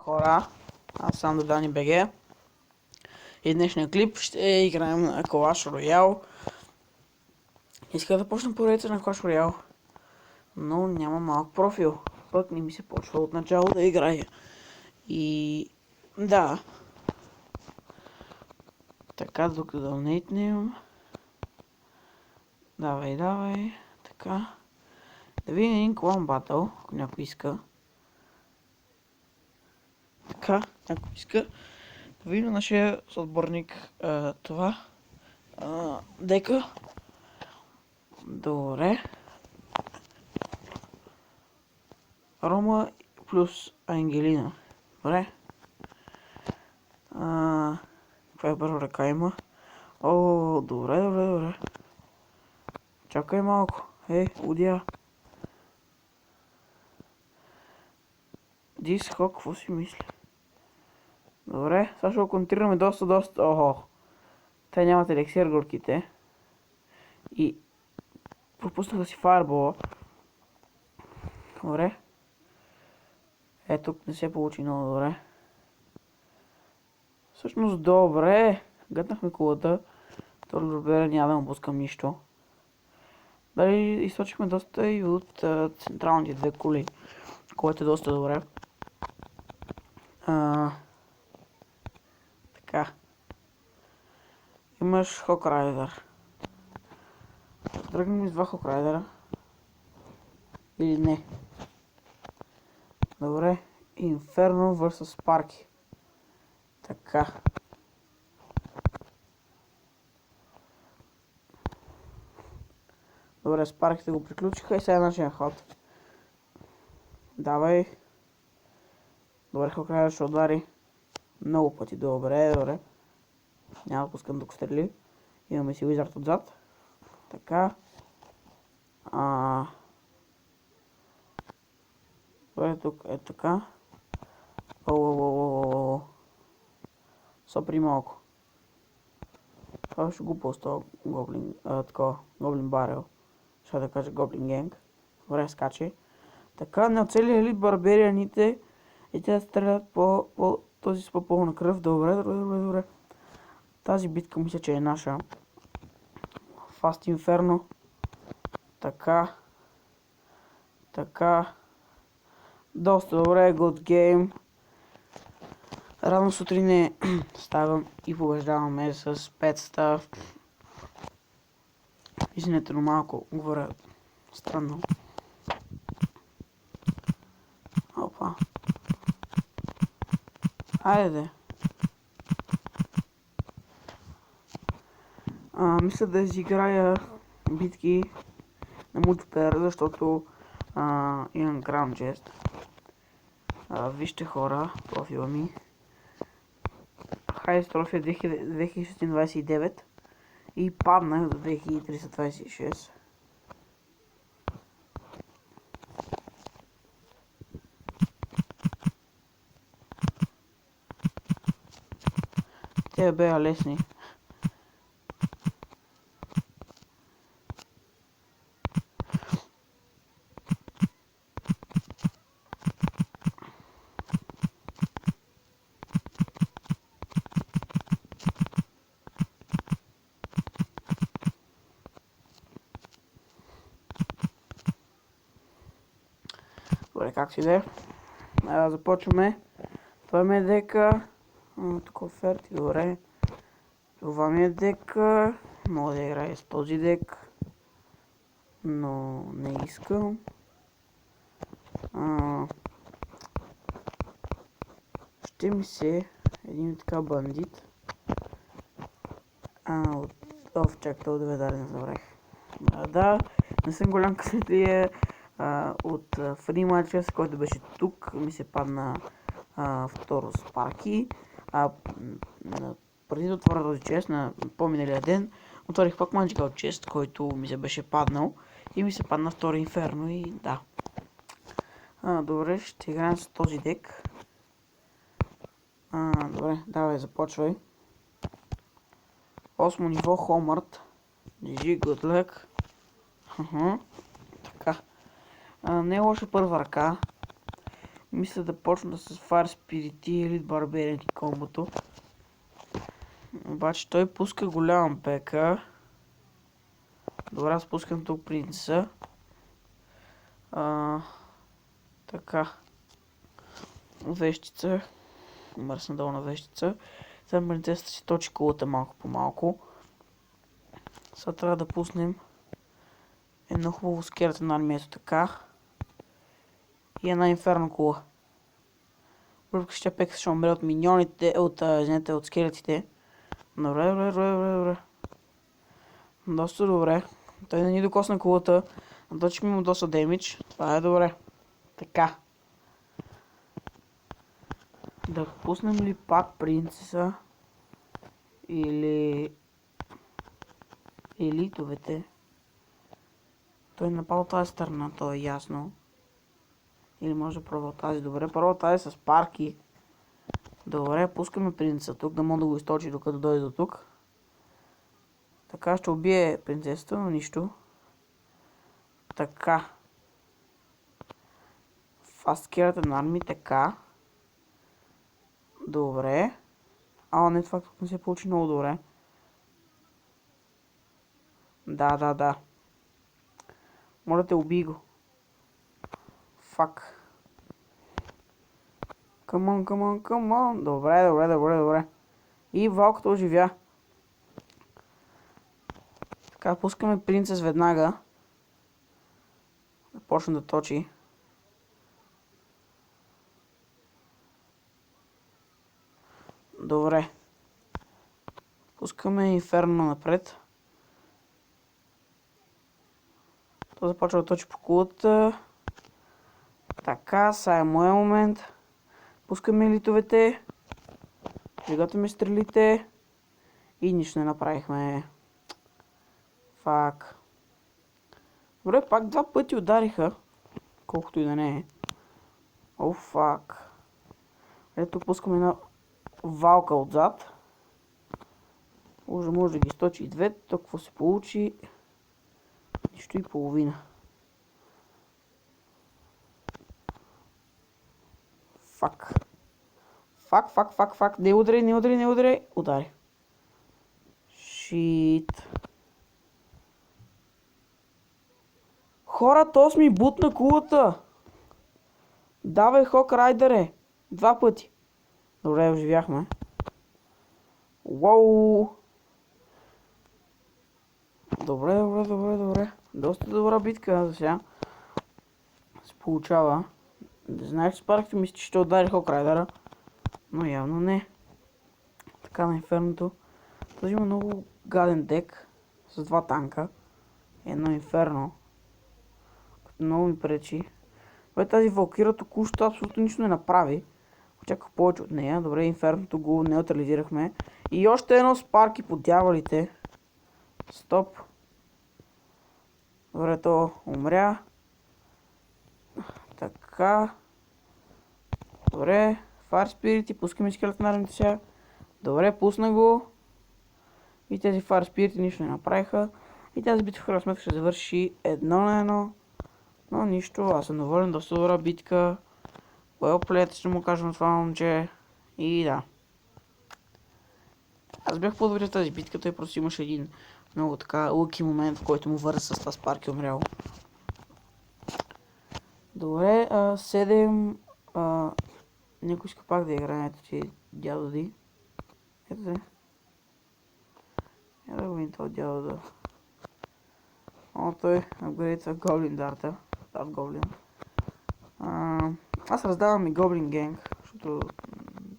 Хора, аз съм Додани БГ и днешния клип ще играем на Clash Royale. Иска да почна поредица на Clash Royale, но няма малък профил, пък не ми се почва от начало да играя. И да, така докато да унейтнем. Давай, така. Да видим един клан батъл, ако някой иска. Така, някой иска. Да видим нашия съотборник това. Дека. Добре. Рома плюс Ангелина. Добре. Каква е първа ръка има? О, добре. Чакай малко. Удия. Дисхок, какво си мисли? Добре, сега ще го контрираме доста. Охо. Те нямат елексир горките. И пропуснаха си фаербола. Добре. Тук не се получи много добре. Всъщност добре. Гътнахме кулата. Това добре, няма да му пускам нищо. Дали източихме доста и от централните две кули, което е доста добре. Така. Имаш Хокрайдър. Тръгнем с два Хокрайдъра. Или не? Добре. Инферно vs Спарки. Така. Добре, Спарките го приключиха и сега е нашия ход. Давай. Добре, Хокрайдър ще удари много пъти. Добре. Няма да пускам да го стрели. Имаме си Уизард отзад. Така. Добре, тук е така. Сопри малко. Това ще го пуста гоблин, гоблин барел. Ще да кажа гоблин генг. Добре, скачи. Така, на целия елит барберианите и те стрелят по този с по-пълна кръв. Добре. Тази битка мисля, че е наша. Фаст Инферно. Така. Доста добре, good game. Рано сутрин ставам и побеждаваме с 500. Извинете, но малко говоря странно. Опа. Хайде. Мисля да изиграя битки на мултиплеер, защото имам Crown Chest. Вижте хора, профила ми. Highest трофия 2629 и паднах до 2326. Те бяха лесни. Добре, как си де? Започваме. Това ми е дека. Тук оферти, добре. Това ми е дека. Мога да играя с този дек. Но не искам. Ще ми се един така бандит. Чак, това да не забравих. Да, не съм голям късметлия. От фри матча, с който беше тук, ми се падна второ Спарки. Преди да отворя този чест на по-миналия ден, отворих пак Magical Chest, който ми се беше паднал и ми се падна втори Инферно и да. Добре, ще играем с този дек. Добре, давай, започвай. 8 ниво Хомърт. GG, good luck. Така. Не е лоша първа ръка. Мисля да почна с Fire Spirit и Elite Barbarian и комбото. Обаче той пуска голям пека. Добре, аз пускам тук принца. Така. Вещица. Мръсна долу на вещица. Сега принцесата си точи кулата малко по малко. Сега трябва да пуснем едно хубаво скелетен армия, така. И една инферно кула. Въпреки че пека ще умре от миньоните, от скелетите. Добре. Доста добре. Той не ни докосна кулата. Наточихме му доста демидж. Това е добре. Така. Да пуснем ли пак принцеса? Или елитовете? Той напал тази страна, то е ясно. Или може да пробва тази. Добре, първо тази с парки. Добре, пускаме принцеса тук, да мога да го източи докато дойде до тук. Така ще убие принцесата, но нищо. Така. Fast Skeleton Army, така. Добре. Не, това тук не се получи много добре. Да. Моля те, убий го. Фак. Come on. Добре. И валката оживя. Така, пускаме принцес веднага. Да почне да точи. Добре. Пускаме инферно напред. То започва да точи по кулата. Така, сега е моя момент. Пускаме елитовете. Приготвяме стрелите. И нищо не направихме. Фак. Добре, пак два пъти удариха. Колкото и да не е. Фак. Ето пускаме една валка отзад. Може да ги сточи и две. Толкова се получи. Нищо и половина. Фак. Не ударяй. Удари. Шит. Хора, то ми бутна кулата. Давай, Хок Райдере. 2 пъти. Добре, оживяхме. Уау. Добре. Доста добра битка за сега. Се получава. Не знаех, че спарахте мисли, че ще удари Хок Райдера. Но явно не. Така на инферното. Този има много гаден дек. С 2 танка. Едно инферно. Като много ми пречи. Тази Валкира току-що абсолютно нищо не направи. Очаквах повече от нея. Добре, инферното го неутрализирахме. И още едно спарки по дяволите. Стоп. Добре, то умря. Така. Добре. Fire Spirit и пускаме скелетна армията сега. Добре, пусна го. И тези Fire Spirit нищо не направиха. И тази битка в крайна сметка ще завърши 1-1. Но нищо, аз съм доволен, доста добра битка. Well played, ще му кажа на това момче. И да. Аз бях по-добре в тази битка, той просто имаше един много така лъки момент, в който му върза с това спарки умрял. Добре, 7. Някой иска пак да играе, ето че дядо Ди. Ето се. Я да го видим този дядо да. Той апгрейдва Гоблин Дарта. Дарт Гоблин. Аз раздавам и Гоблин Генг, защото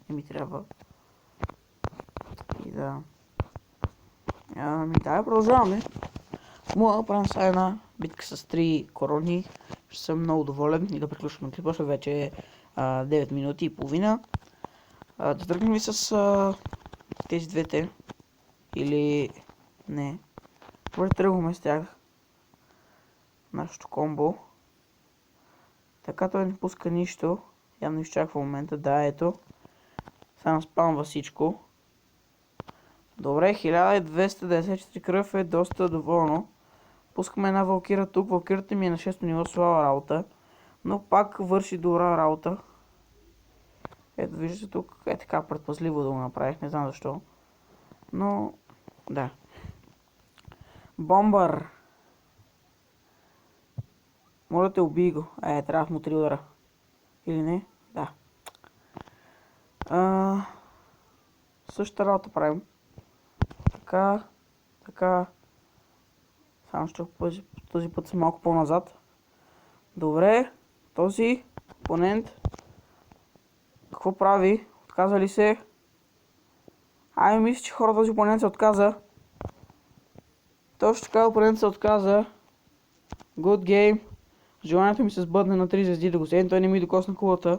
не ми трябва. И да. Продължаваме. Мога да правим сега една битка с 3 корони. Ще съм много доволен и да приключваме клипа, защото вече е 9 минути и половина. Да тръгнем ли с тези двете? Или не? Добре, тръгваме с тях. Нашето комбо. Така той не пуска нищо. Явно изчаква момента. Да, ето. Само спамва всичко. Добре, 1294 кръв е доста доволно. Пускаме една Валкира тук. Валкирата ми е на 6 ниво, слаба работа. Но пак върши добра работа. Ето виждате тук, е така предпазливо да го направих, не знам защо. Но, да. Бомбър. Моля те, убий го. Трябва да му 3 удара. Или не? Да. Същата работа правим. Така, така. Само ще този път съм малко по-назад. Добре. Този опонент. Какво прави? Отказа ли се? Мисля, че хора, този опонент се отказа. Точно така, опонент се отказа. Good game. Желанието ми се сбъдне на 3 звезди да го вземем. Той не ми докосна кулата.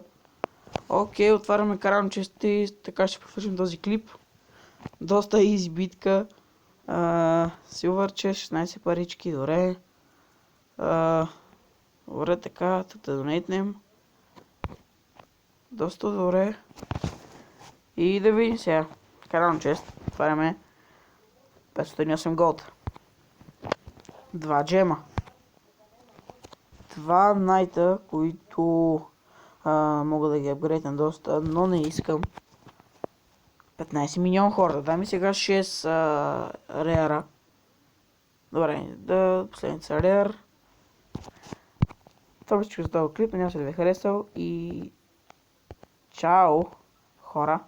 Окей, отваряме крайно чести и така ще приключим този клип. Доста изи битка. Silver Chest, 16 парички, добре. Добре, така, тук да донейтнем. Доста добре. И да видим сега. Крайно чест. Отваряме 508 голд. 2 джема. 2 найта, които мога да ги апгрейдна доста, но не искам. 15 милион хора. Дай ми сега 6 реара. Добре, последните са реар. Това беше за този клип, надявам се да ви е харесал и чао, хора!